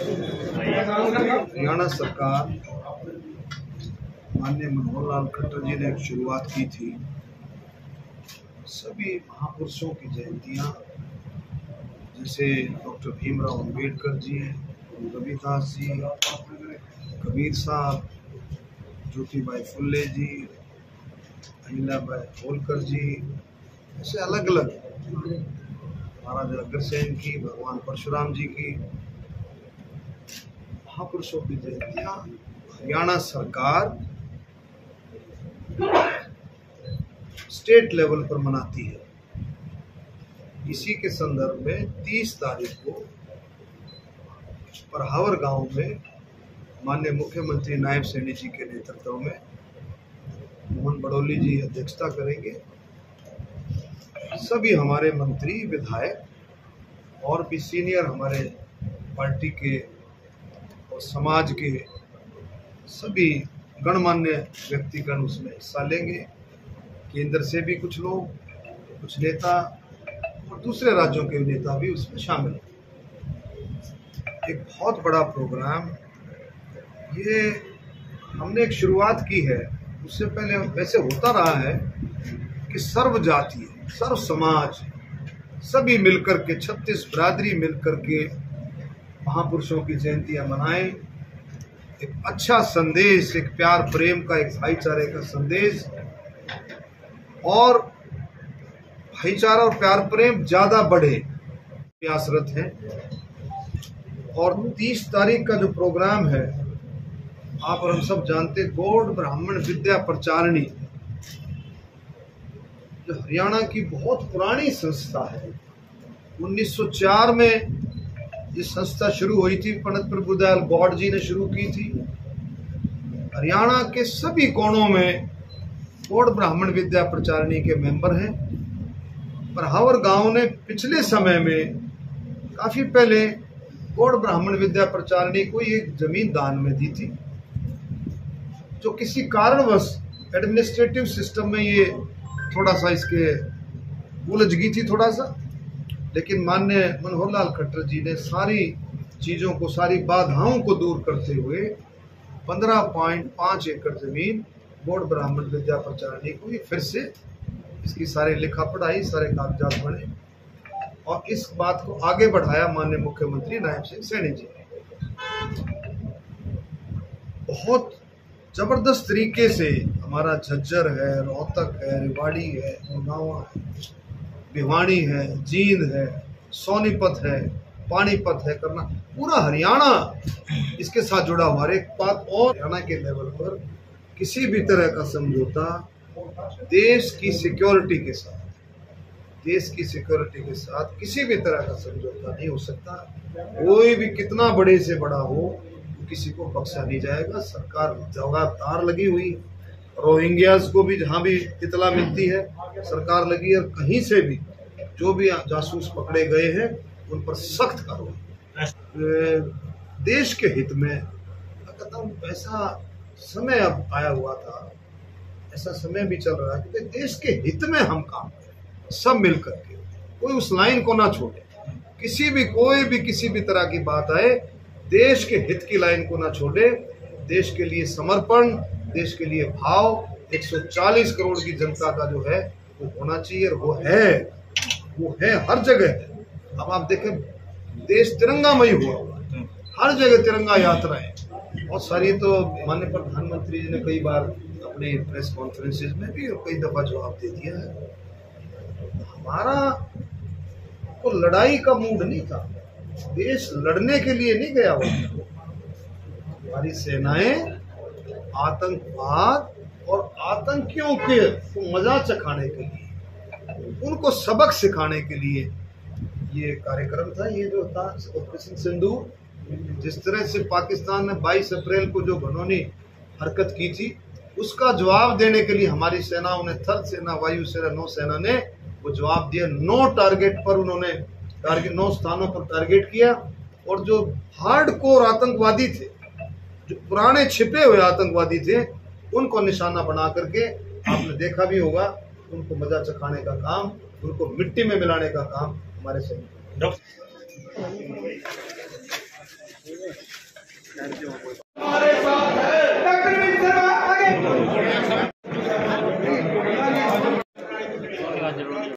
हरियाणा सरकार माननीय मनोहर लाल खट्टर जी ने एक शुरुआत की थी। सभी महापुरुषों की जयंतियां, जैसे डॉक्टर भीमराव अंबेडकर जी, रविदास जी, कबीर साहब, ज्योतिबाई फुले जी, अहिल्याबाई होलकर जी, ऐसे अलग अलग, महाराजा अग्रसेन की, भगवान परशुराम जी की महापुरुषों की जयंतियां हरियाणा सरकार स्टेट लेवल पर मनाती है। इसी के संदर्भ में 30 तारीख को परहावर गांव में माननीय मुख्यमंत्री नायब सैनी जी के नेतृत्व में मोहन बड़ौली जी अध्यक्षता करेंगे। सभी हमारे मंत्री, विधायक और भी सीनियर हमारे पार्टी के और समाज के सभी गणमान्य व्यक्तिगण उसमें हिस्सा लेंगे। केंद्र से भी कुछ लोग, कुछ नेता और दूसरे राज्यों के नेता भी उसमें शामिल हैं। एक बहुत बड़ा प्रोग्राम ये हमने एक शुरुआत की है। उससे पहले वैसे होता रहा है कि सर्व जाति, सर्व समाज, सभी मिलकर के 36 बिरादरी मिलकर के महापुरुषों की जयंतियां मनाएं। एक अच्छा संदेश, एक प्यार प्रेम का, एक भाईचारे का संदेश, और भाईचारा और प्यार प्रेम ज्यादा बढ़े, प्रयासरत हैं। और 30 तारीख का जो प्रोग्राम है, आप और हम सब जानते, गौड़ ब्राह्मण विद्या प्रचारिणी, जो हरियाणा की बहुत पुरानी संस्था है। 1904 में ये संस्था शुरू हुई थी, पंडित प्रभुदयाल गौड़ जी ने शुरू की थी। हरियाणा के सभी कोणों में गौड़ ब्राह्मण विद्या प्रचारिणी के मेंबर हैं। परहावर गांव ने पिछले समय में, काफी पहले, गौड़ ब्राह्मण विद्या प्रचारिणी को एक जमीन दान में दी थी, जो किसी कारणवश एडमिनिस्ट्रेटिव सिस्टम में ये थोड़ा सा इसके उलझ गई थी थोड़ा सा। लेकिन माननीय मनोहर लाल खट्टर जी ने सारी चीजों को, सारी बाधाओं को दूर करते हुए 15.5 एकड़ जमीन गौड़ ब्राह्मण विद्या प्रचारिणी को फिर से इसकी सारी लिखा पढ़ाई, सारे कागजात बने और इस बात को आगे बढ़ाया माननीय मुख्यमंत्री नायब सिंह सैनी जी। बहुत जबरदस्त तरीके से हमारा झज्जर है, रोहतक है, रेवाड़ी है, मुरगांव है, भिवानी है, जींद है, सोनीपत है, पानीपत है, करना, पूरा हरियाणा इसके साथ जुड़ा हुआ है। एक बात और, हरियाणा के लेवल पर किसी भी तरह का समझौता देश की सिक्योरिटी के साथ, देश की सिक्योरिटी के साथ किसी भी तरह का समझौता नहीं हो सकता। कोई भी कितना बड़े से बड़ा हो, किसी को बख्शा नहीं जाएगा। सरकार लगातार लगी हुई, रोहिंग्यास को भी जहां भी इतला मिलती है सरकार लगी है। कहीं से भी जो भी जासूस पकड़े गए हैं उन पर सख्त कार्रवाई। देश के हित में कहता हूँ, ऐसा समय अब आया हुआ था, ऐसा समय भी चल रहा है कि देश के हित में हम काम करें, सब मिल करके, कोई उस लाइन को ना छोड़े। किसी भी, कोई भी किसी भी तरह की बात आए, देश के हित की लाइन को ना छोड़े। देश के लिए समर्पण, देश के लिए भाव 140 करोड़ की जनता का जो है वो होना चाहिए, और वो है हर जगह। अब आप देखें, देश तिरंगामयी हुआ, हर जगह तिरंगा यात्राएं, और सारी तो माननीय प्रधानमंत्री जी ने कई बार अपने प्रेस कॉन्फ्रेंसेज में भी कई दफा जवाब दे दिया है। हमारा तो लड़ाई का मूड नहीं था, देश लड़ने के लिए नहीं गया हुआ। हमारी सेनाएं आतंकवाद और आतंकियों के मजा चखाने के लिए, उनको सबक सिखाने के लिए ये कार्यक्रम था। ये जो था ऑपरेशन सिंदूर, जिस तरह से पाकिस्तान ने 22 अप्रैल को जो घिनौनी हरकत की थी, उसका जवाब देने के लिए हमारी सेनाओं ने, थल सेना, वायु सेना, नौसेना ने वो जवाब दिया। 9 टारगेट पर उन्होंने 9 स्थानों पर टारगेट किया, और जो हार्डकोर आतंकवादी थे, जो पुराने छिपे हुए आतंकवादी थे, उनको निशाना बना करके, आपने देखा भी होगा, उनको मजा चखाने का काम, उनको मिट्टी में मिलाने का काम हमारे सैनिक। हमारे साथ है डॉक्टर विपिन शर्मा आगे